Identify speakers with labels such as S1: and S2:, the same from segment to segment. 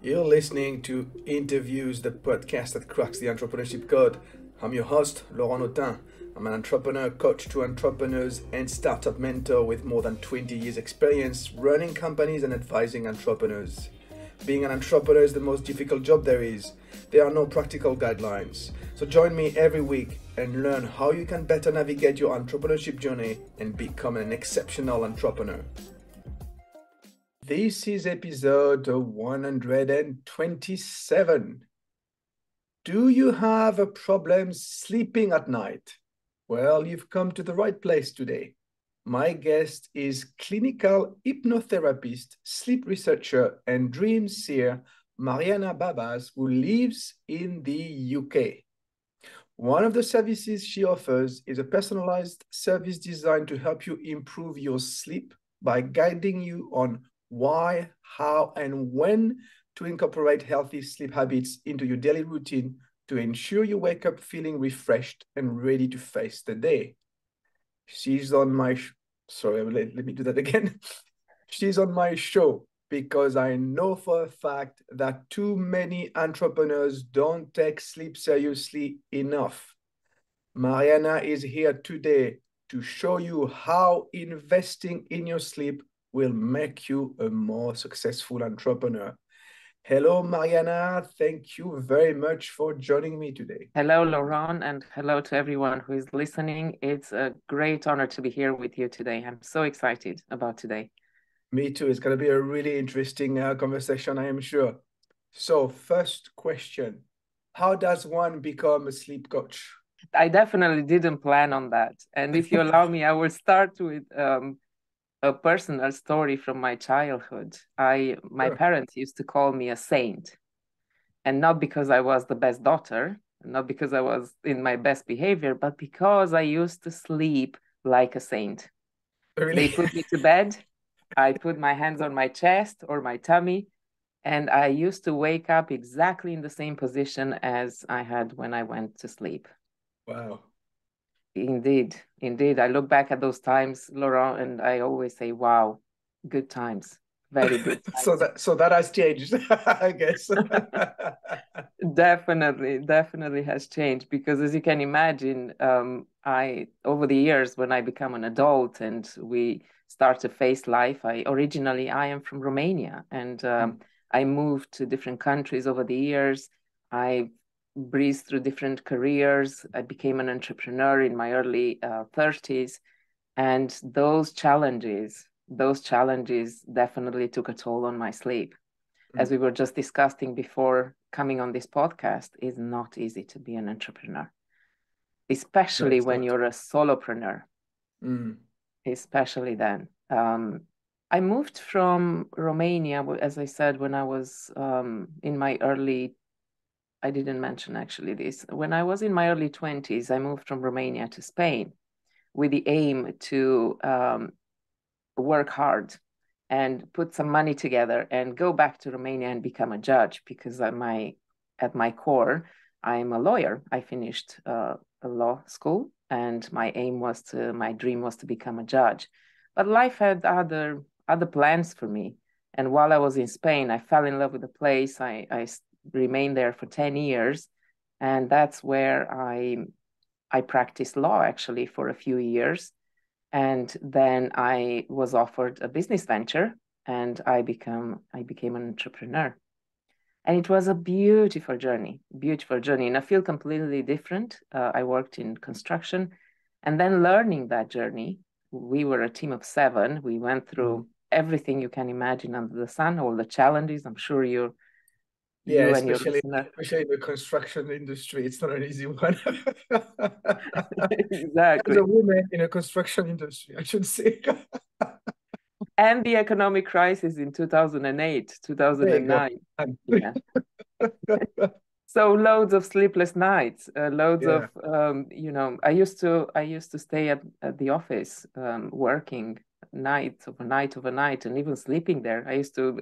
S1: You're listening to Interviews, the podcast that cracks the entrepreneurship code. I'm your host, Laurent Autin. I'm an entrepreneur, coach to entrepreneurs, and startup mentor with more than 20 years' experience running companies and advising entrepreneurs. Being an entrepreneur is the most difficult job there is. There are no practical guidelines. So join me every week and learn how you can better navigate your entrepreneurship journey and become an exceptional entrepreneur. This is episode 127. Do you have a problem sleeping at night? Well, you've come to the right place today. My guest is clinical hypnotherapist, sleep researcher, and dream seer Mariana Babas, who lives in the UK. One of the services she offers is a personalized service designed to help you improve your sleep by guiding you on why, how, and when to incorporate healthy sleep habits into your daily routine to ensure you wake up feeling refreshed and ready to face the day. She's on my let me do that again. She's on my show because I know for a fact that too many entrepreneurs don't take sleep seriously enough. Mariana is here today to show you how investing in your sleep will make you a more successful entrepreneur. Hello, Mariana. Thank you very much for joining me today.
S2: Hello, Laurent, and hello to everyone who is listening. It's a great honor to be here with you today. I'm so excited about today.
S1: Me too. It's going to be a really interesting conversation, I am sure. So, first question, how does one become a sleep coach?
S2: I definitely didn't plan on that. And if you allow me, I will start with a personal story from my childhood. My parents used to call me a saint, and not because I was the best daughter, not because I was in my best behavior, but because I used to sleep like a saint.
S1: Really?
S2: They put me to bed. I put my hands on my chest or my tummy, and I used to wake up exactly in the same position as I had when I went to sleep.
S1: Wow.
S2: Indeed, indeed. I look back at those times, Laurent, and I always say, wow, good times, very good
S1: So
S2: times.
S1: that has changed, I guess.
S2: Definitely has changed because, as you can imagine, I over the years when I become an adult and we start to face life. I am from Romania, and I moved to different countries over the years. I breezed through different careers. I became an entrepreneur in my early 30s, and those challenges definitely took a toll on my sleep. As we were just discussing before coming on this podcast, it's not easy to be an entrepreneur, especially
S1: No,
S2: when you're a solopreneur,
S1: mm.
S2: especially then. I moved from Romania, as I said, when I was in my I didn't mention actually this. When I was in my early 20s, I moved from Romania to Spain with the aim to work hard and put some money together and go back to Romania and become a judge because at my core, I'm a lawyer. I finished a law school, and my dream was to become a judge. But life had other plans for me. And while I was in Spain, I fell in love with the place. I remained there for 10 years, and that's where I practiced law actually for a few years. And then I was offered a business venture, and I became an entrepreneur. And it was a beautiful journey in a field completely different. I worked in construction, and then learning that journey, we were a team of 7. We went through everything you can imagine under the sun, all the challenges. I'm sure you and your listener.
S1: Especially in the construction industry, it's not an easy one. As
S2: Exactly.
S1: a woman in a construction industry, I should say.
S2: And the economic crisis in 2008,
S1: There you go.
S2: 2009. Yeah. So loads of sleepless nights, loads
S1: Yeah.
S2: of I used to stay at the office, working overnight, and even sleeping there. I used to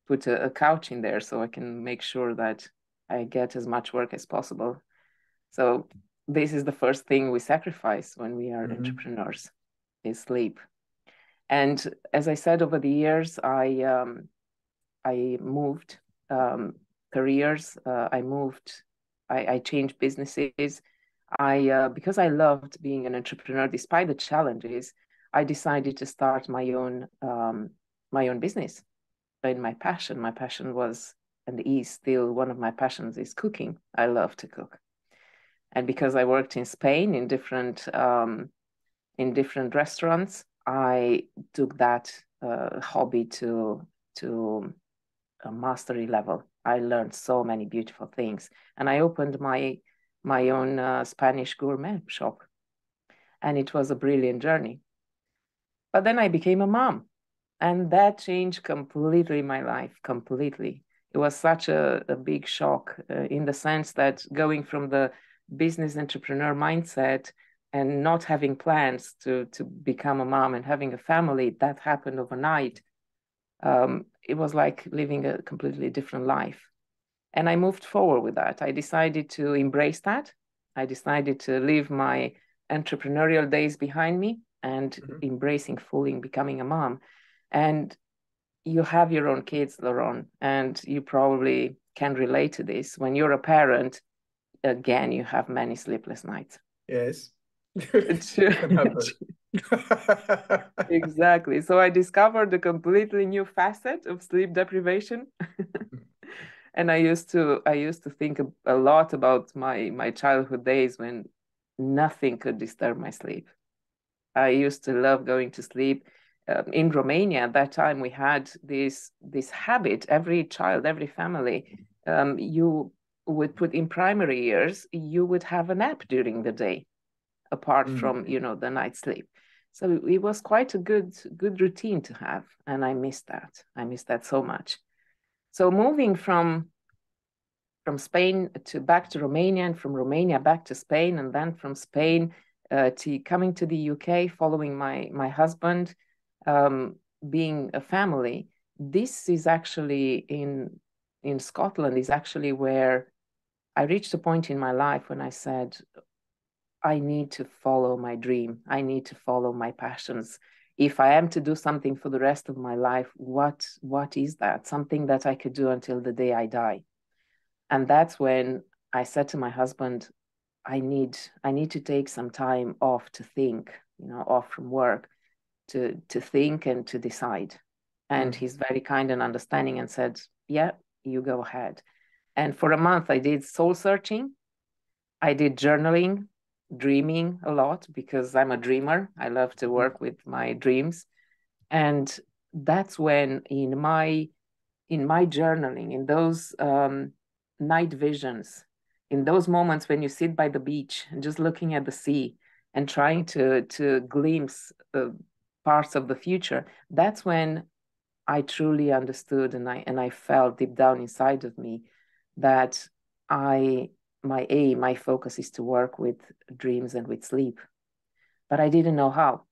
S2: put a couch in there so I can make sure that I get as much work as possible. So this is the first thing we sacrifice when we are entrepreneurs, is sleep. And as I said, over the years, I moved careers. I changed businesses. Because I loved being an entrepreneur, despite the challenges, I decided to start my own business. And my passion was and is still one of my passions is cooking. I love to cook. And because I worked in Spain in different restaurants, I took that hobby to a mastery level. I learned so many beautiful things, and I opened my own Spanish gourmet shop, and it was a brilliant journey. But then I became a mom, and that changed completely my life. Completely, it was such a big shock in the sense that going from the business entrepreneur mindset and not having plans to become a mom and having a family, that happened overnight. It was like living a completely different life. And I moved forward with that. I decided to embrace that. I decided to leave my entrepreneurial days behind me and embracing fully becoming a mom. And you have your own kids, Laurent, and you probably can relate to this. When you're a parent, again, you have many sleepless nights.
S1: Yes. Can happen.
S2: Exactly. So I discovered a completely new facet of sleep deprivation. And I used to think a lot about my childhood days when nothing could disturb my sleep. I used to love going to sleep. In Romania at that time, we had this habit. Every child, every family, you would put in primary years, you would have a nap during the day, apart from the night sleep. So it was quite a good routine to have, and I missed that. I missed that so much. So moving from Spain to back to Romania, and from Romania back to Spain, and then from Spain to coming to the UK, following my husband, being a family. This is actually in Scotland is actually where I reached a point in my life when I said, I need to follow my dream. I need to follow my passions. If I am to do something for the rest of my life, what is that? Something that I could do until the day I die. And that's when I said to my husband, I need to take some time off to think, off from work, to think and to decide. And he's very kind and understanding and said, yeah, you go ahead. And for a month, I did soul searching. I did journaling, dreaming a lot because I'm a dreamer. I love to work with my dreams. And that's when in my journaling, in those night visions, in those moments when you sit by the beach and just looking at the sea and trying to glimpse parts of the future, that's when I truly understood and I felt deep down inside of me that my focus is to work with dreams and with sleep. But I didn't know how.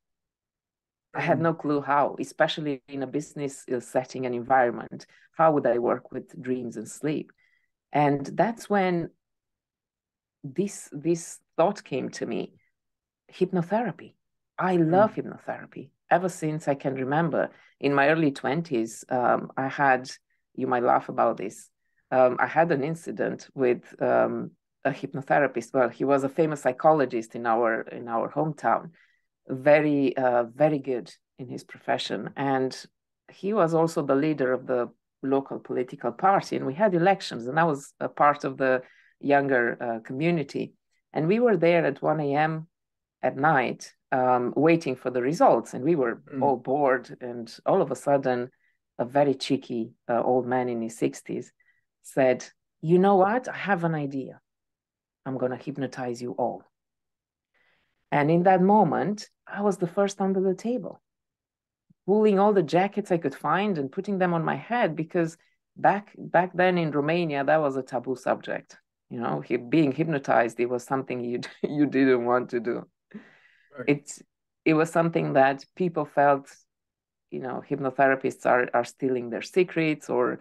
S2: I had no clue how, especially in a business setting and environment. How would I work with dreams and sleep? And that's when this thought came to me: hypnotherapy. I love hypnotherapy. Ever since I can remember, in my early 20s, I had, you might laugh about this, I had an incident with a hypnotherapist. Well, he was a famous psychologist in our hometown, very very good in his profession, and he was also the leader of the local political party, and we had elections, and I was a part of the younger community, and we were there at 1 a.m. at night waiting for the results, and we were all bored, and all of a sudden a very cheeky old man in his 60s said, you know what, I have an idea. I'm going to hypnotize you all. And in that moment, I was the first under the table, pulling all the jackets I could find and putting them on my head, because back then in Romania, that was a taboo subject. Being hypnotized, it was something you didn't want to do. Right. It was something that people felt, hypnotherapists are stealing their secrets or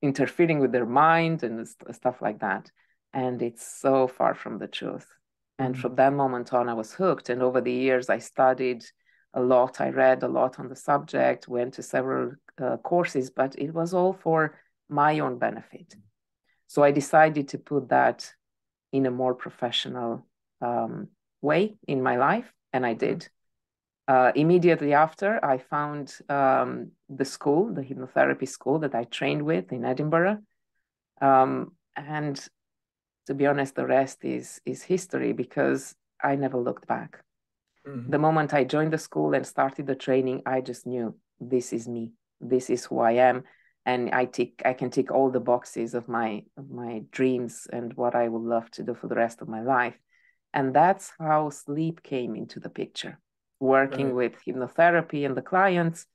S2: interfering with their mind and stuff like that. And it's so far from the truth. And from that moment on, I was hooked. And over the years, I studied a lot. I read a lot on the subject, went to several courses, but it was all for my own benefit. So I decided to put that in a more professional way in my life, and I did. Immediately after, I found the school, the hypnotherapy school that I trained with in Edinburgh. And to be honest, the rest is history, because I never looked back. The moment I joined the school and started the training, I just knew this is me. This is who I am. And I can tick all the boxes of my dreams and what I would love to do for the rest of my life. And that's how sleep came into the picture. Working with hypnotherapy and the clients,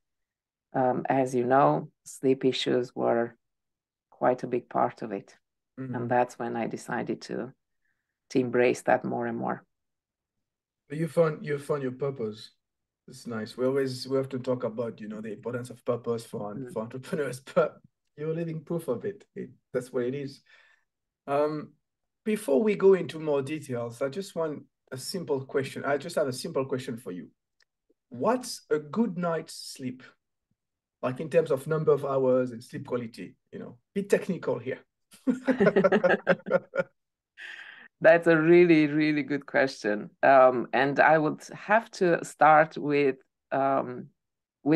S2: as you know, sleep issues were quite a big part of it. And that's when I decided to embrace that more and more.
S1: You found your purpose. It's nice. We have to talk about, the importance of purpose for entrepreneurs, but you're living proof of it. That's what it is. Before we go into more details, I just want a simple question. I just have a simple question for you. What's a good night's sleep? Like in terms of number of hours and sleep quality, be technical here.
S2: That's a really, really good question. And I would have to start with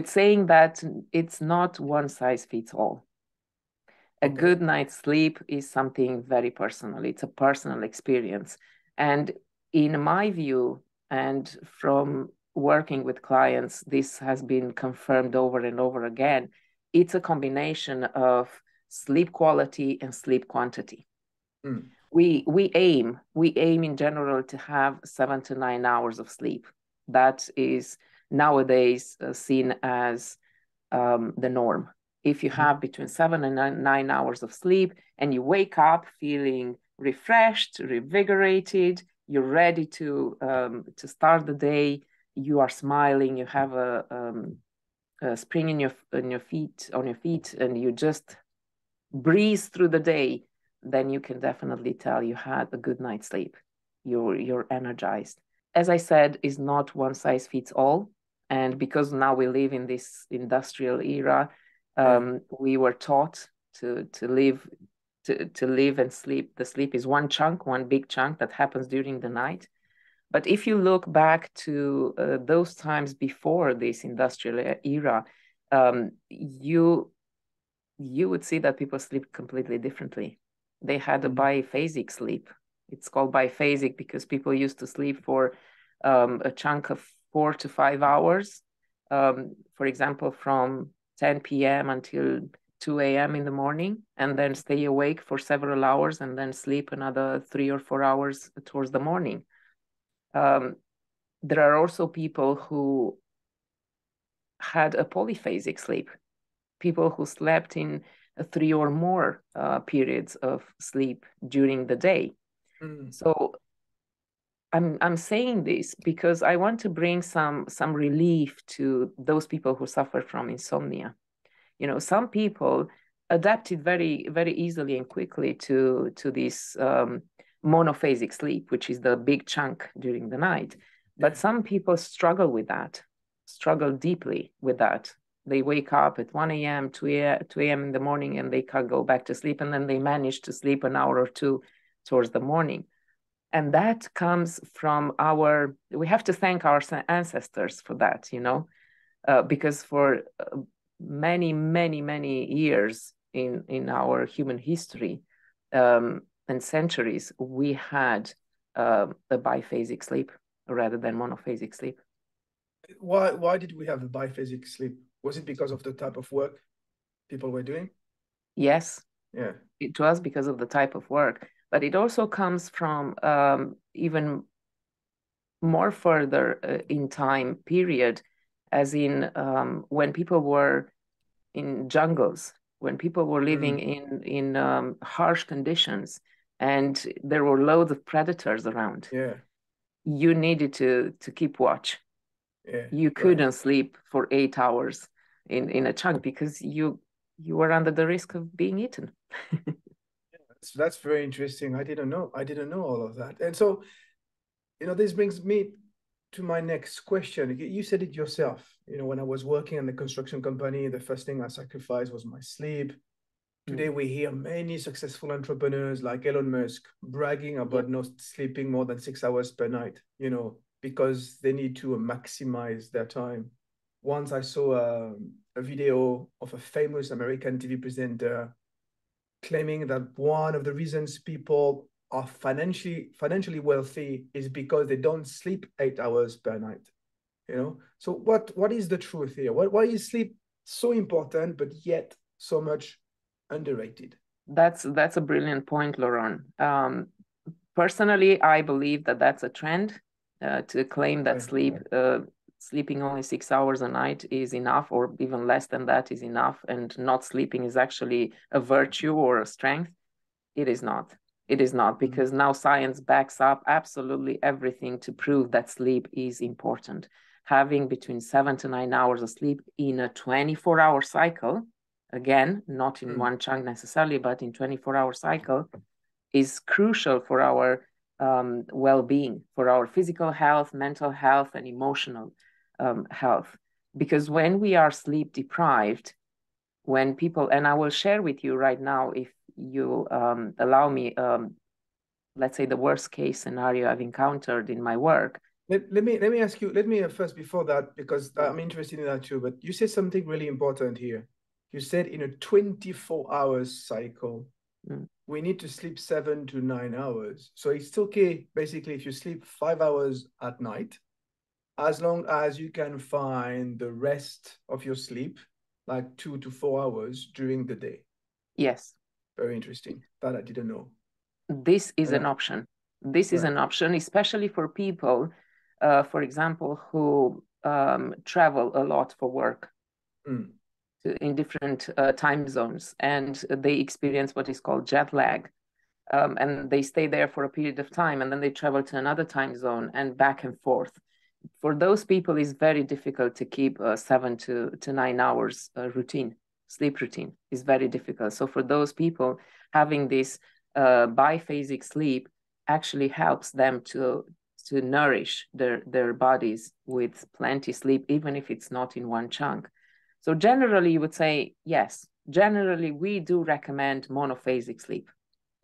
S2: saying that it's not one size fits all. A good night's sleep is something very personal. It's a personal experience. And in my view, and from working with clients, this has been confirmed over and over again. It's a combination of sleep quality and sleep quantity. We aim in general to have 7 to 9 hours of sleep. That is nowadays seen as the norm. If you have between 7 and 9 hours of sleep and you wake up feeling refreshed, revigorated, you're ready to start the day, you are smiling, you have a spring on your feet, and you just breeze through the day, then you can definitely tell you had a good night's sleep. You're energized. As I said, is not one size fits all. And because now we live in this industrial era, we were taught to live and sleep. The sleep is one big chunk that happens during the night. But if you look back to those times before this industrial era, you would see that people sleep completely differently. They had a biphasic sleep. It's called biphasic because people used to sleep for a chunk of 4 to 5 hours. For example, from 10 p.m. until 2 a.m. in the morning, and then stay awake for several hours and then sleep another 3 or 4 hours towards the morning. There are also people who had a polyphasic sleep, people who slept in 3 or more periods of sleep during the day. So I'm saying this because I want to bring some relief to those people who suffer from insomnia. Some people adapted very, very easily and quickly to this monophasic sleep, which is the big chunk during the night. But some people struggle deeply with that. They wake up at 1 a.m., 2 a.m. in the morning, and they can't go back to sleep. And then they manage to sleep an hour or two towards the morning. And that comes from we have to thank our ancestors for that, because for many, many, many years in our human history and centuries, we had a biphasic sleep rather than monophasic sleep.
S1: Why did we have a biphasic sleep? Was it because of the type of work people were doing?
S2: Yes.
S1: Yeah.
S2: It was because of the type of work, but it also comes from even more further in time period, as in when people were in jungles, when people were living in harsh conditions, and there were loads of predators around.
S1: Yeah.
S2: You needed to keep watch.
S1: Yeah.
S2: You couldn't sleep for 8 hours in a chunk because you were under the risk of being eaten.
S1: That's very interesting. I didn't know all of that. And so, this brings me to my next question. You said it yourself. When I was working in the construction company, the first thing I sacrificed was my sleep. Today we hear many successful entrepreneurs like Elon Musk bragging about not sleeping more than 6 hours per night, because they need to maximize their time. Once I saw a video of a famous American TV presenter claiming that one of the reasons people are financially wealthy is because they don't sleep 8 hours per night. So what is the truth here? Why is sleep so important but yet so much underrated?
S2: That's a brilliant point, Laurent. Personally, I believe that that's a trend to claim that sleeping only 6 hours a night is enough, or even less than that is enough, and not sleeping is actually a virtue or a strength. It is not. It is not, because now science backs up absolutely everything to prove that sleep is important. Having between 7 to 9 hours of sleep in a 24-hour cycle, again, not in one chunk necessarily, but in 24-hour cycle, is crucial for our well-being, for our physical health, mental health, and emotional health. Because when we are sleep deprived, when people, and I will share with you right now, if you allow me, let's say the worst case scenario I've encountered in my work.
S1: Let me ask you, let me first, before that, because I'm interested in that too, but you said something really important here. You said in a 24-hour cycle, we need to sleep 7 to 9 hours. So it's okay, basically, if you sleep 5 hours at night, as long as you can find the rest of your sleep, like 2 to 4 hours during the day.
S2: Yes.
S1: Very interesting. That I didn't know.
S2: This is an option. This is an option, especially for people, for example, who travel a lot for work in different time zones, and they experience what is called jet lag. And they stay there for a period of time, and then they travel to another time zone and back and forth. For those people, it's very difficult to keep a 7 to 9 hours sleep routine is very difficult. So for those people, having this biphasic sleep actually helps them to nourish their bodies with plenty sleep, even if it's not in one chunk. So generally, you would say, yes, generally, we do recommend monophasic sleep.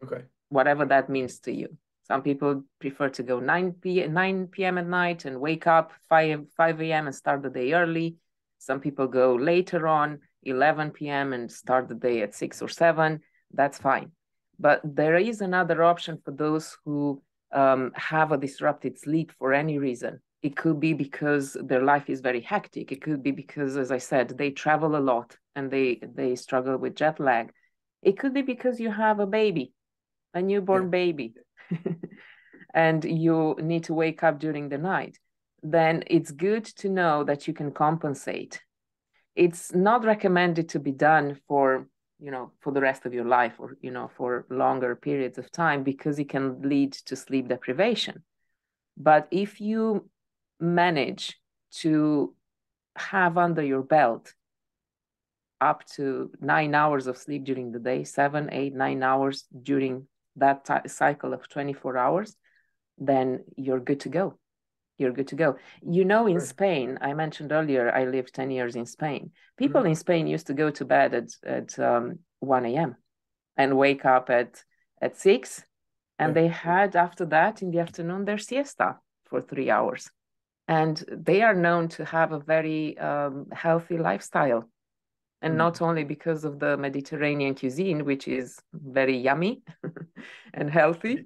S1: Okay.
S2: Whatever that means to you. Some people prefer to go 9 p.m. at night and wake up 5 a.m. and start the day early. Some people go later on, 11 p.m. and start the day at 6 or 7. That's fine. But there is another option for those who have a disrupted sleep for any reason. It could be because their life is very hectic. It could be because, as I said, they travel a lot and they struggle with jet lag. It could be because you have a newborn baby, and you need to wake up during the night. Then it's good to know that you can compensate. It's not recommended to be done for the rest of your life, or for longer periods of time, because it can lead to sleep deprivation. But if you manage to have under your belt up to 9 hours of sleep during the day, 7, 8, 9 hours during that cycle of 24 hours, then you're good to go. You're good to go. In Spain, I mentioned earlier, I lived 10 years in Spain. People in Spain used to go to bed at 1 a.m. and wake up at 6. And they had, after that, in the afternoon, their siesta for 3 hours. And they are known to have a very healthy lifestyle. And not only because of the Mediterranean cuisine, which is very yummy and healthy,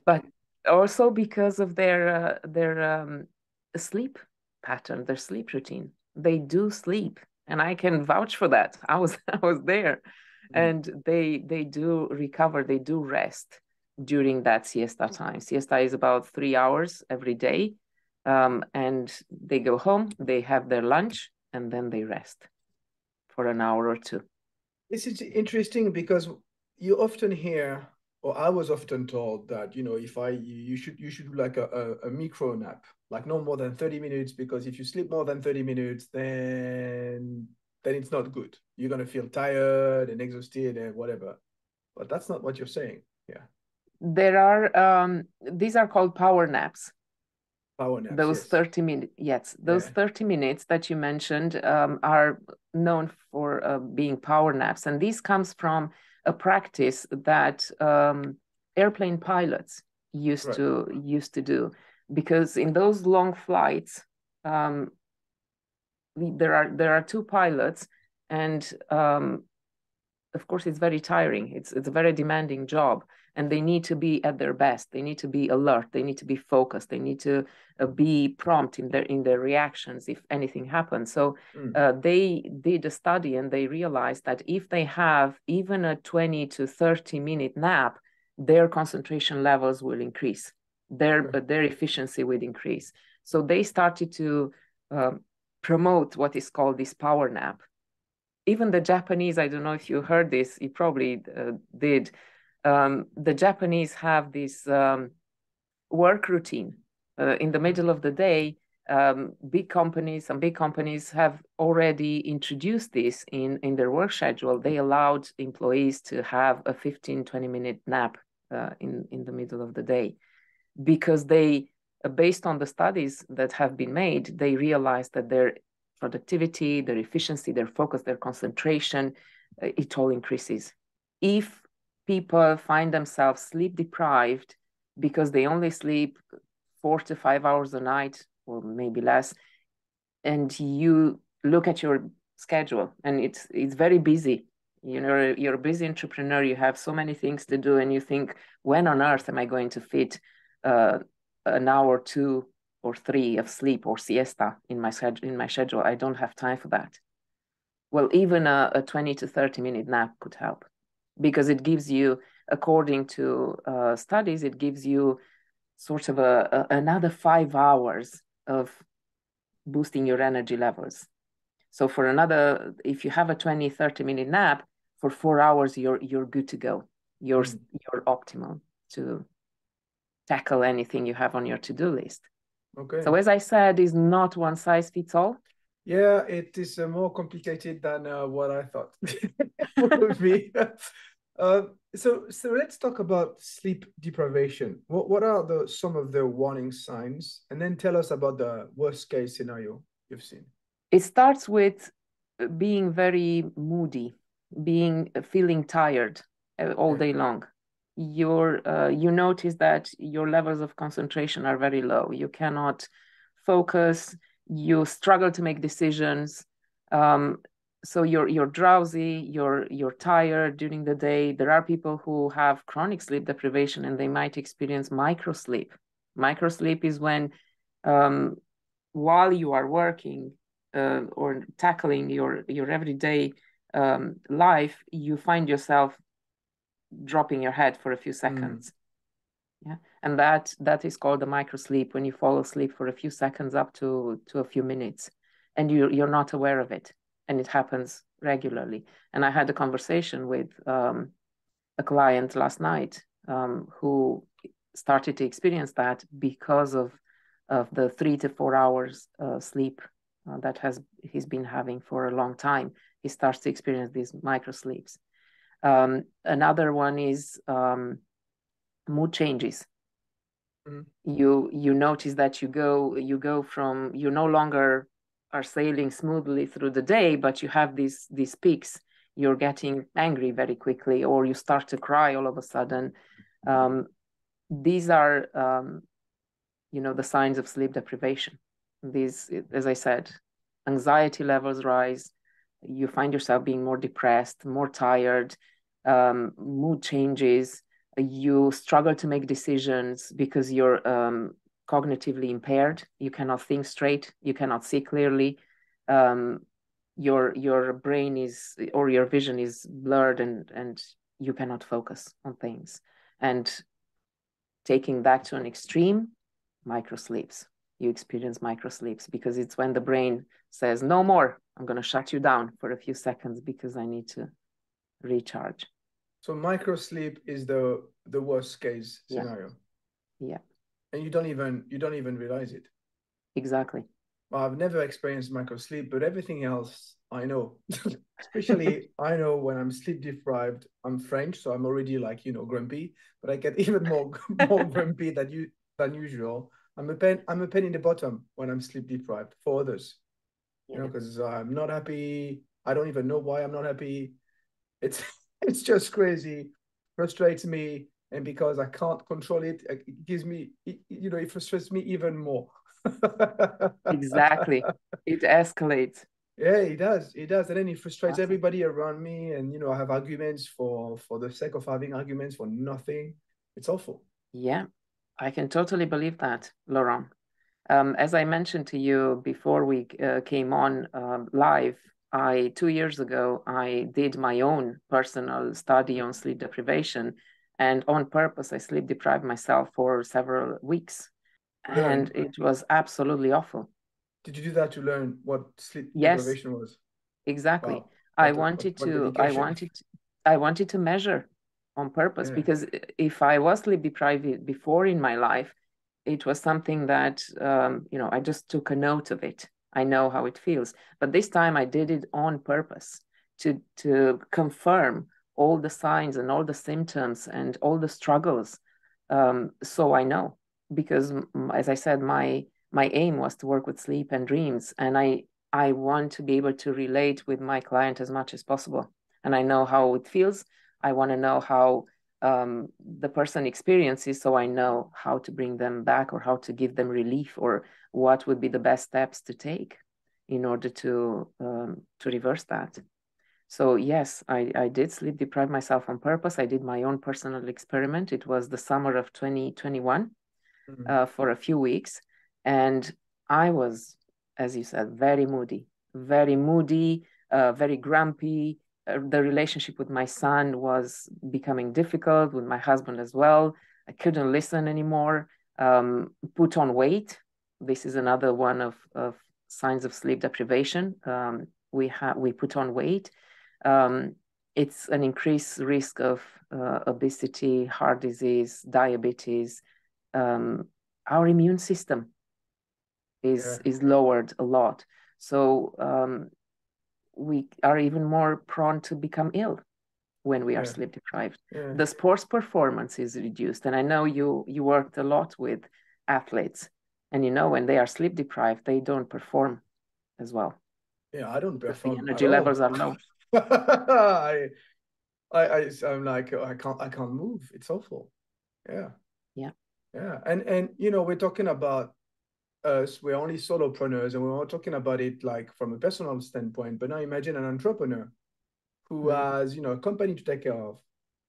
S2: but also because of their sleep pattern, their sleep routine. They do sleep, and I can vouch for that. I was there, and they do recover. They do rest during that siesta time. Siesta is about 3 hours every day, and they go home. They have their lunch, and then they rest for an hour or two.
S1: This is interesting because you often hear, or I was often told that, you should do like a micro nap, like no more than 30 minutes, because if you sleep more than 30 minutes, then it's not good. You're going to feel tired and exhausted and whatever. But that's not what you're saying. Yeah.
S2: There are, these are called power naps.
S1: Power naps,
S2: Those
S1: yes.
S2: 30 minutes, yes, those 30 minutes that you mentioned are known for being power naps. And this comes from a practice that airplane pilots used to do, because in those long flights, there are two pilots, and of course it's very tiring. It's a very demanding job, and they need to be at their best. They need to be alert. They need to be focused. They need to be prompt in their reactions if anything happens. So they did a study, and they realized that if they have even a 20 to 30-minute nap, their concentration levels will increase. Their efficiency will increase. So they started to promote what is called this power nap. Even the Japanese, I don't know if you heard this, you probably did. The Japanese have this work routine in the middle of the day. Some big companies have already introduced this in their work schedule. They allowed employees to have a 15-20-minute nap in the middle of the day, because they, based on the studies that have been made, they realized that their productivity, their efficiency, their focus, their concentration, it all increases. If people find themselves sleep deprived because they only sleep 4 to 5 hours a night, or maybe less, and you look at your schedule and it's very busy, you know, you're a busy entrepreneur, you have so many things to do, and you think, when on earth am I going to fit an hour or 2 or 3 of sleep or siesta in my schedule? I don't have time for that. Well, even a 20 to 30-minute nap could help, because it gives you, according to studies, it gives you sort of another 5 hours of boosting your energy levels. So for another, if you have a 20, 30-minute nap, for 4 hours, you're good to go. You're optimal to tackle anything you have on your to-do list.
S1: Okay.
S2: So as I said, it's not one size fits all.
S1: Yeah, it is more complicated than what I thought would be. So let's talk about sleep deprivation. What are some of the warning signs, and then tell us about the worst case scenario you've seen.
S2: It starts with being very moody, feeling tired all day long. You notice that your levels of concentration are very low. You cannot focus. You struggle to make decisions. So you're drowsy. You're tired during the day. There are people who have chronic sleep deprivation, and they might experience microsleep. Microsleep is when, while you are working or tackling your everyday life, you find yourself dropping your head for a few seconds. Yeah, and that is called a microsleep, when you fall asleep for a few seconds up to a few minutes, and you're not aware of it, and it happens regularly. And I had a conversation with a client last night who started to experience that because of the 3 to 4 hours sleep that he's been having for a long time. He starts to experience these microsleeps. Another one is mood changes. You notice that you go from, you no longer are sailing smoothly through the day, but you have these peaks. You're getting angry very quickly, or you start to cry all of a sudden. These are the signs of sleep deprivation. These, as I said, anxiety levels rise. You find yourself being more depressed, more tired, mood changes. You struggle to make decisions because you're cognitively impaired. You cannot think straight. You cannot see clearly. Your brain is, or your vision is blurred, and you cannot focus on things. And taking that to an extreme, microsleeps. You experience microsleeps because it's when the brain says, no more, I'm going to shut you down for a few seconds because I need to recharge.
S1: So microsleep is the worst case scenario.
S2: Yeah.
S1: And you don't even realize it.
S2: Exactly.
S1: Well, I've never experienced microsleep, but everything else I know. Especially I know when I'm sleep deprived. I'm French, so I'm already grumpy, but I get even more grumpy than usual I'm a pain in the bottom when I'm sleep deprived for others, you know,
S2: Yeah.
S1: because I'm not happy. I don't even know why I'm not happy. It's it's just crazy, frustrates me, and because I can't control it, it gives me, you know, it frustrates me even more.
S2: Exactly. It escalates.
S1: Yeah, it does. It does. And then it frustrates
S2: Absolutely.
S1: everybody around me. And, you know, I have arguments for the sake of having arguments for nothing. It's awful.
S2: Yeah, I can totally believe that, Laurent. As I mentioned to you before we came on live, 2 years ago, I did my own personal study on sleep deprivation. And on purpose, I sleep deprived myself for several weeks. And
S1: Learn.
S2: it was absolutely awful.
S1: Did you do that to learn what sleep
S2: Yes,
S1: deprivation was?
S2: exactly.
S1: Wow. What dedication.
S2: I wanted to measure on purpose
S1: Yeah.
S2: because if I was sleep deprived before in my life, it was something that I just took a note of it. I know how it feels, but this time I did it on purpose to confirm all the signs and all the symptoms and all the struggles. So I know because, as I said, my aim was to work with sleep and dreams, and I want to be able to relate with my client as much as possible. And I know how it feels. I want to know how the person experiences, so I know how to bring them back or how to give them relief or what would be the best steps to take in order to reverse that. So yes, I did sleep deprive myself on purpose. I did my own personal experiment. It was the summer of 2021
S1: Mhm.
S2: for a few weeks. And I was, as you said, very moody, very grumpy. The relationship with my son was becoming difficult, with my husband as well. I couldn't listen anymore. Put on weight. This is another one of signs of sleep deprivation. We put on weight. Um, it's an increased risk of obesity, heart disease, diabetes. Um, our immune system
S1: Yeah.
S2: is lowered a lot, so we are even more prone to become ill when we are
S1: Yeah.
S2: sleep deprived.
S1: Yeah.
S2: The sports performance is reduced, and I know you worked a lot with athletes, and when they are sleep deprived, they don't perform as well
S1: Yeah. I don't
S2: because the
S1: perform at
S2: energy
S1: all.
S2: levels are low.
S1: I'm like, I can't move. It's awful. Yeah.
S2: Yeah.
S1: Yeah. And you know, we're talking about us, we're only solopreneurs and we're all talking about it like from a personal standpoint. But now imagine an entrepreneur who
S2: Mm.
S1: has, you know, a company to take care of,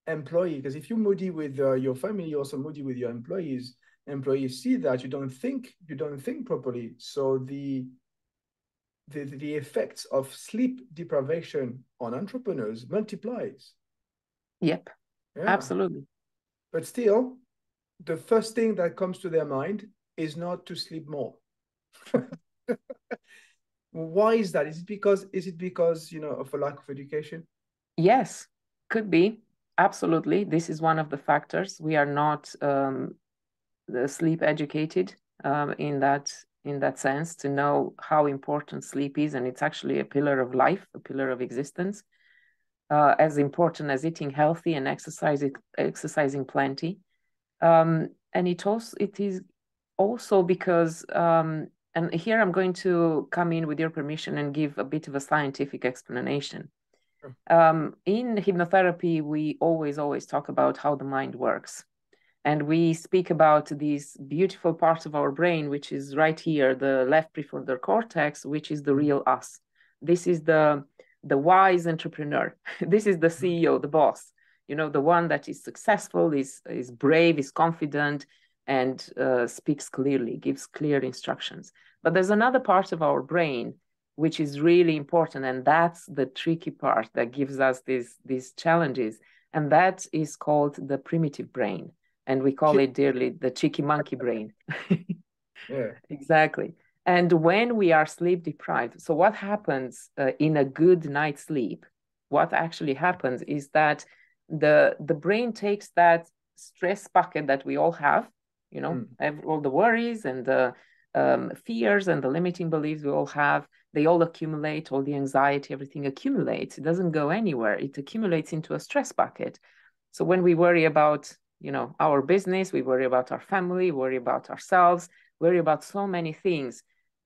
S1: employee. Because if you're moody with your family, you're also moody with your employees. Employees see that you don't think properly. So the effects of sleep deprivation on entrepreneurs multiplies.
S2: Yep,
S1: Yeah.
S2: absolutely.
S1: But still, the first thing that comes to their mind is not to sleep more. Why is that? Is it because, you know, of a lack of education?
S2: Yes, could be. Absolutely. This is one of the factors. We are not sleep educated in that sense to know how important sleep is, and it's actually a pillar of life, a pillar of existence, as important as eating healthy and exercising plenty. And it is also because and here I'm going to come in with your permission and give a bit of a scientific explanation. In hypnotherapy, we always talk about how the mind works. And we speak about these beautiful parts of our brain, which is right here, the left prefrontal cortex, which is the real us. This is the wise entrepreneur. This is the CEO, the boss, the one that is successful, is brave, is confident, and speaks clearly, gives clear instructions. But there's another part of our brain which is really important, and that's the tricky part that gives us these challenges, and that is called the primitive brain, and we call it dearly the cheeky monkey brain.
S1: Yeah.
S2: Exactly. And when we are sleep deprived, so what happens in a good night's sleep? What actually happens is that the brain takes that stress bucket that we all have,
S1: Mm.
S2: all the worries and the fears and the limiting beliefs we all have. They all accumulate, all the anxiety, everything accumulates. It doesn't go anywhere. It accumulates into a stress bucket. So when we worry about our business, we worry about our family, worry about ourselves, worry about so many things,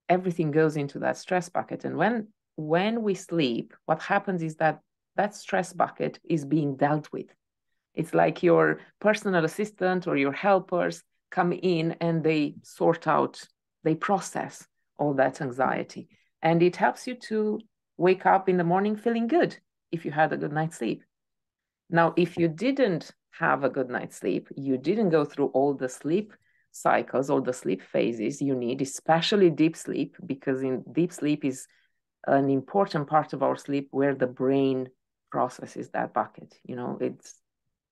S2: everything goes into that stress bucket. And when we sleep, what happens is that that stress bucket is being dealt with. It's like your personal assistant or your helpers come in and they sort out, they process all that anxiety. And it helps you to wake up in the morning feeling good if you had a good night's sleep. Now, if you didn't have a good night's sleep, you didn't go through all the sleep cycles, all the sleep phases you need, especially deep sleep, because in deep sleep is an important part of our sleep where the brain processes that bucket. You know, it's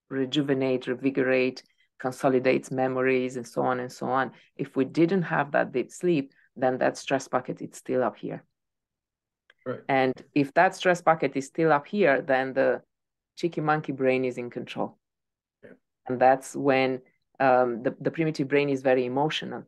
S2: rejuvenate, revigorate, consolidates memories, and so on and so on. If we didn't have that deep sleep, then that stress bucket is still up here.
S1: Right.
S2: And if that stress bucket is still up here, then the cheeky monkey brain is in control.
S1: Yeah.
S2: And that's when the primitive brain is very emotional.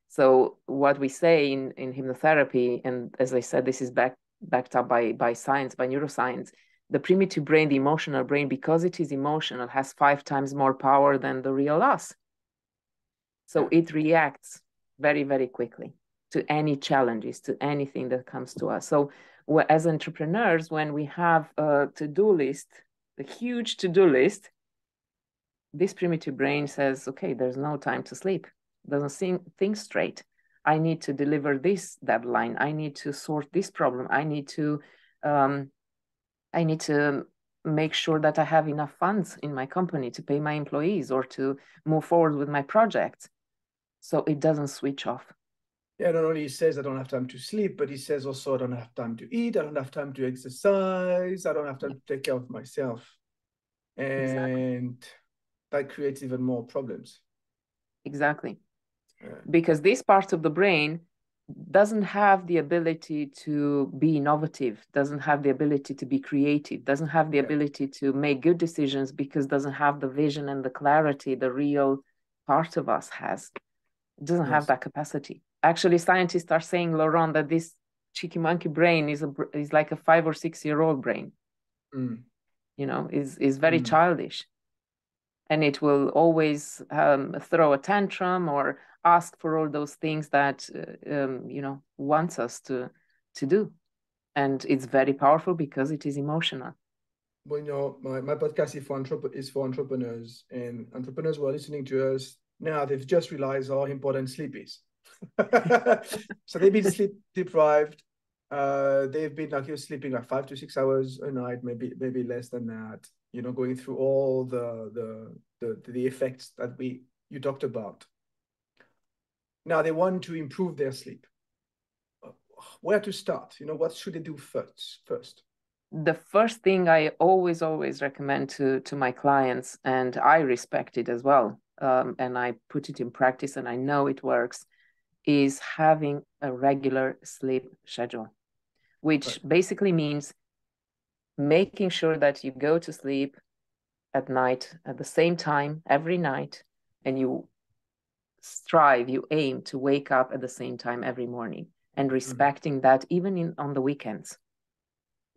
S2: So what we say in hypnotherapy, and as I said, this is backed up by science, by neuroscience, the primitive brain, the emotional brain, because it is emotional, has 5 times more power than the real us. So it reacts very, very quickly to any challenges, to anything that comes to us. So as entrepreneurs, when we have a to-do list, a huge to-do list, this primitive brain says, okay, there's no time to sleep. Doesn't think straight. I need to deliver this deadline. I need to sort this problem. I need to make sure that I have enough funds in my company to pay my employees or to move forward with my project. So it doesn't switch off.
S1: Yeah, not only he says I don't have time to sleep, but he says also I don't have time to eat, I don't have time to exercise, I don't have time to take care of myself. And that creates even more problems.
S2: Exactly. Because this part of the brain doesn't have the ability to be innovative, doesn't have the ability to be creative, doesn't have the ability to make good decisions, because doesn't have the vision and the clarity the real part of us has. It doesn't have that capacity. Actually, scientists are saying, Laurent, that this cheeky monkey brain is like a 5 or 6 year old brain. You know, is very childish. And it will always throw a tantrum or ask for all those things that you know, wants us to do. And it's very powerful because it is emotional.
S1: Well, you know, my podcast is for entrepreneurs, and entrepreneurs who are listening to us now, they've just realized how important sleep is. So they've been sleep deprived. They've been like, you're sleeping like 5 to 6 hours a night, maybe less than that. You know, going through all the effects that you talked about. Now they want to improve their sleep. Where to start? You know, what should they do first?
S2: The first thing I always recommend to my clients, and I respect it as well, and I put it in practice, and I know it works, is having a regular sleep schedule, which basically means making sure that you go to sleep at night at the same time every night, and you aim to wake up at the same time every morning, and respecting that even on the weekends.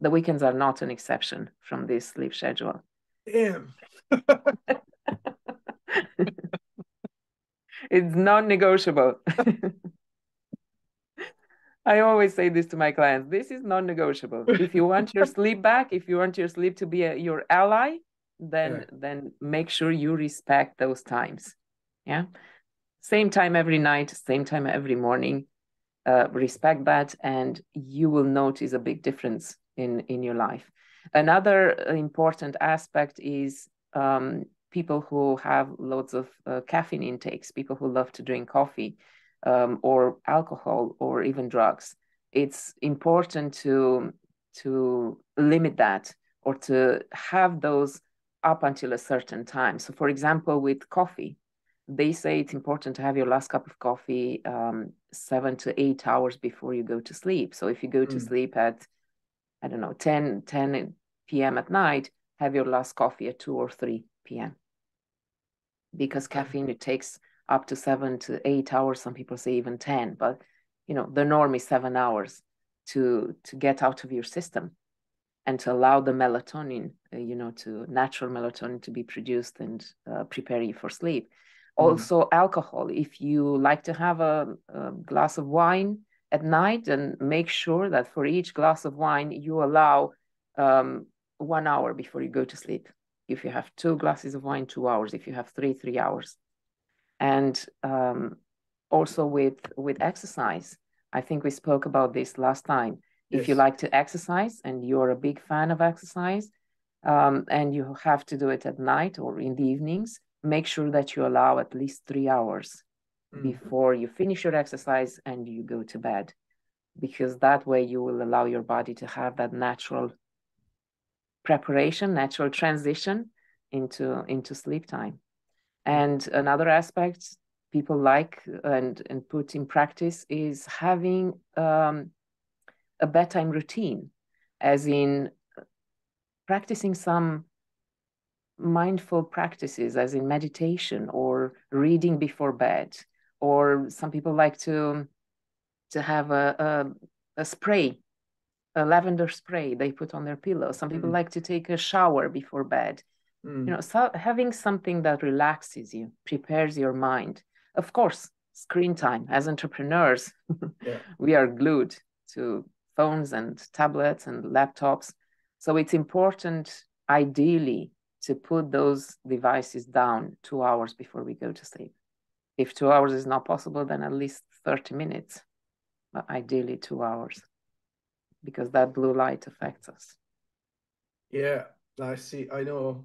S2: The weekends are not an exception from this sleep schedule.
S1: Damn.
S2: It's non-negotiable. I always say this to my clients. This is non-negotiable. If you want your sleep back, if you want your sleep to be your ally, then make sure you respect those times. Yeah. Same time every night, same time every morning. Respect that, and you will notice a big difference in your life. Another important aspect is people who have loads of caffeine intakes, people who love to drink coffee or alcohol or even drugs. It's important to limit that, or to have those up until a certain time. So for example, with coffee, they say it's important to have your last cup of coffee 7 to 8 hours before you go to sleep. So if you go to sleep at, I don't know, 10 p.m. at night, have your last coffee at 2 or 3 p.m. Because caffeine, it takes up to 7 to 8 hours. Some people say even 10, but you know, the norm is 7 hours to get out of your system and to allow the melatonin, you know, to natural melatonin to be produced and prepare you for sleep. Also, alcohol. If you like to have a glass of wine at night, and make sure that for each glass of wine, you allow 1 hour before you go to sleep. If you have 2 glasses of wine, 2 hours. If you have 3, 3 hours. And also with exercise. I think we spoke about this last time.
S1: Yes.
S2: If you like to exercise and you're a big fan of exercise, and you have to do it at night or in the evenings, make sure that you allow at least 3 hours before you finish your exercise and you go to bed, because that way you will allow your body to have that natural preparation, natural transition into sleep time. And another aspect people like and put in practice is having a bedtime routine, as in practicing some mindful practices, as in meditation or reading before bed. Or some people like to have a spray, a lavender spray they put on their pillow. Some people like to take a shower before bed. You know, so having something that relaxes you, prepares your mind. Of course, screen time. As entrepreneurs, we are glued to phones and tablets and laptops. So it's important, ideally, to put those devices down 2 hours before we go to sleep. If 2 hours is not possible, then at least 30 minutes, but ideally 2 hours, because that blue light affects us.
S1: Yeah, I see. I know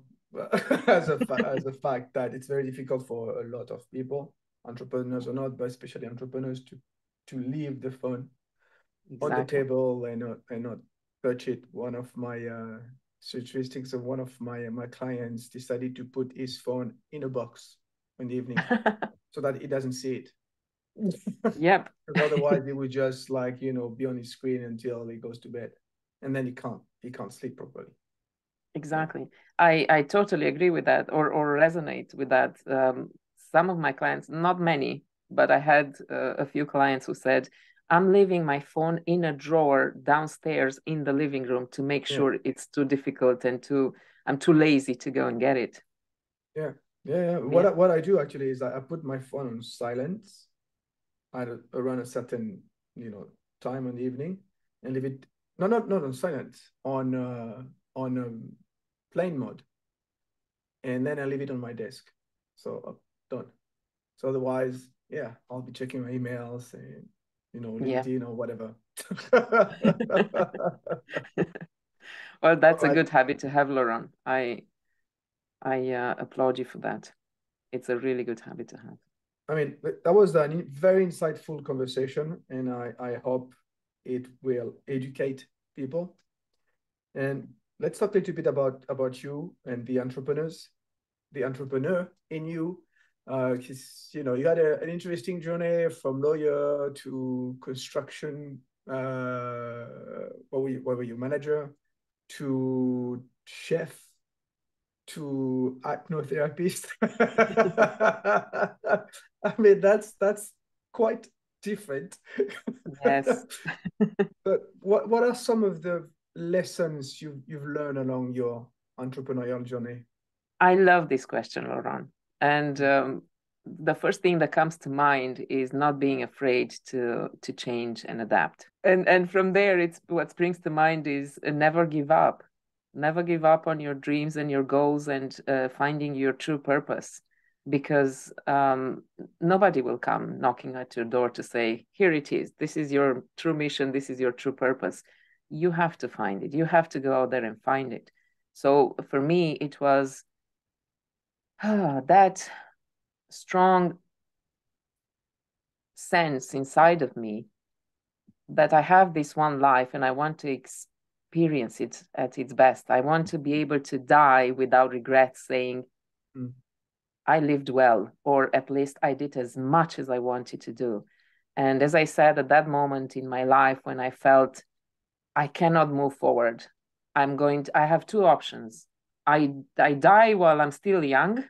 S1: as a fact that it's very difficult for a lot of people, entrepreneurs or not, but especially entrepreneurs, to leave the phone on the table and not touch it. One of my statistics of one of my clients decided to put his phone in a box in the evening so that he doesn't see it.
S2: Yep.
S1: Because otherwise he would just be on his screen until he goes to bed, and then he can't sleep properly.
S2: Exactly. I totally agree with that, or resonate with that. Some of my clients, not many, but I had a few clients who said, I'm leaving my phone in a drawer downstairs in the living room to make sure it's too difficult and I'm too lazy to go and get it.
S1: Yeah. What I do actually is I put my phone on silence at around a certain time in the evening, and leave it not on silence, on plane mode, and then I leave it on my desk. So done. So otherwise, I'll be checking my emails and LinkedIn or whatever.
S2: Well, that's a good habit to have, Laurent. I applaud you for that. It's a really good habit to have.
S1: I mean, that was a very insightful conversation, and I hope it will educate people. And let's talk a little bit about you and the entrepreneur in you. Because you had an interesting journey from lawyer to construction. What were you, manager, to chef, to hypnotherapist? I mean, that's quite different.
S2: Yes.
S1: But what are some of the lessons you've learned along your entrepreneurial journey?
S2: I love this question, Laurent. And the first thing that comes to mind is not being afraid to change and adapt. And from there, it's what springs to mind is never give up. Never give up on your dreams and your goals and finding your true purpose, because nobody will come knocking at your door to say, here it is. This is your true mission. This is your true purpose. You have to find it. You have to go out there and find it. So for me, it was that strong sense inside of me that I have this one life and I want to experience it at its best. I want to be able to die without regret, saying, I lived well, or at least I did as much as I wanted to do. And as I said, at that moment in my life when I felt I cannot move forward, I have two options. I die while I'm still young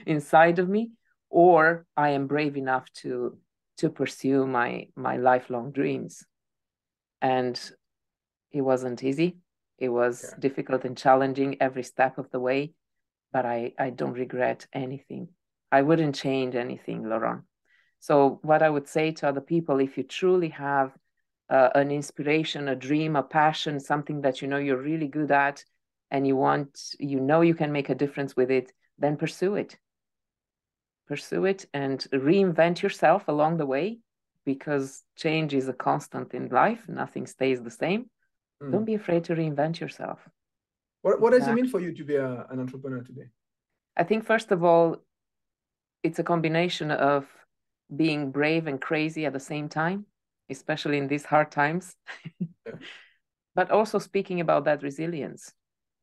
S2: inside of me, or I am brave enough to pursue my lifelong dreams. And it wasn't easy. It was difficult and challenging every step of the way, but I don't regret anything. I wouldn't change anything, Laurent. So what I would say to other people, if you truly have an inspiration, a dream, a passion, something that you know you're really good at, and you can make a difference with it, then pursue it. Pursue it and reinvent yourself along the way, because change is a constant in life. Nothing stays the same. Don't be afraid to reinvent yourself.
S1: What does it mean for you to be an entrepreneur today?
S2: I think, first of all, it's a combination of being brave and crazy at the same time, especially in these hard times.
S1: Yeah.
S2: But also speaking about that resilience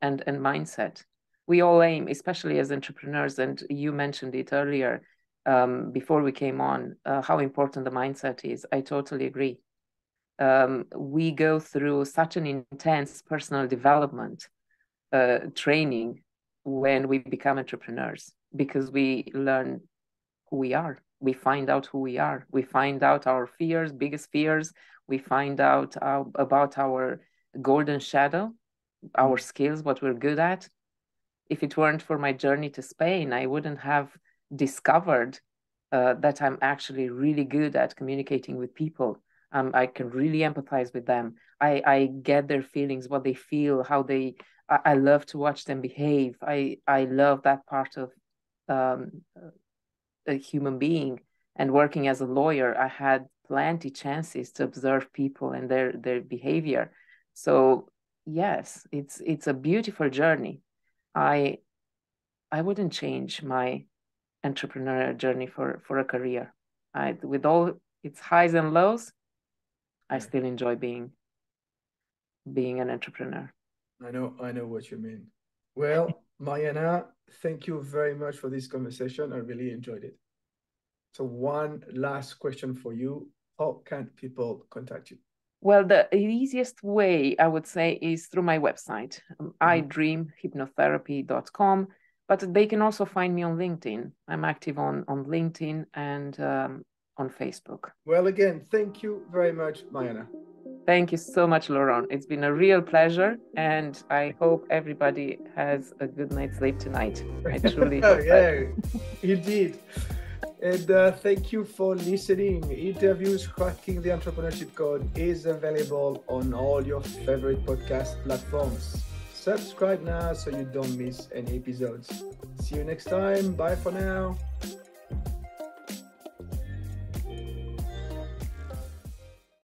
S2: and mindset. We all aim, especially as entrepreneurs, and you mentioned it earlier before we came on, how important the mindset is. I totally agree. We go through such an intense personal development training when we become entrepreneurs, because we learn who we are. We find out who we are. We find out our fears, biggest fears. We find out about our golden shadow, our skills, what we're good at. If it weren't for my journey to Spain, I wouldn't have discovered that I'm actually really good at communicating with people. I can really empathize with them. I get their feelings, what they feel, how they. I love to watch them behave. I love that part of a human being. And working as a lawyer, I had plenty chances to observe people and their behavior. So yes, it's a beautiful journey. I wouldn't change my entrepreneurial journey for a career. With all its highs and lows, I still enjoy being an entrepreneur.
S1: I know what you mean. Well, Mariana, thank you very much for this conversation. I really enjoyed it. So one last question for you. How can people contact you?
S2: Well, the easiest way, I would say, is through my website, iDream, hypnotherapy.com. But they can also find me on LinkedIn. I'm active on LinkedIn and on Facebook.
S1: Well, again, thank you very much, Mariana.
S2: Thank you so much, Laurent. It's been a real pleasure, and I hope everybody has a good night's sleep tonight. I truly hope
S1: that. Indeed. And thank you for listening. Interviews Cracking the Entrepreneurship Code is available on all your favorite podcast platforms. Subscribe now so you don't miss any episodes. See you next time. Bye for now.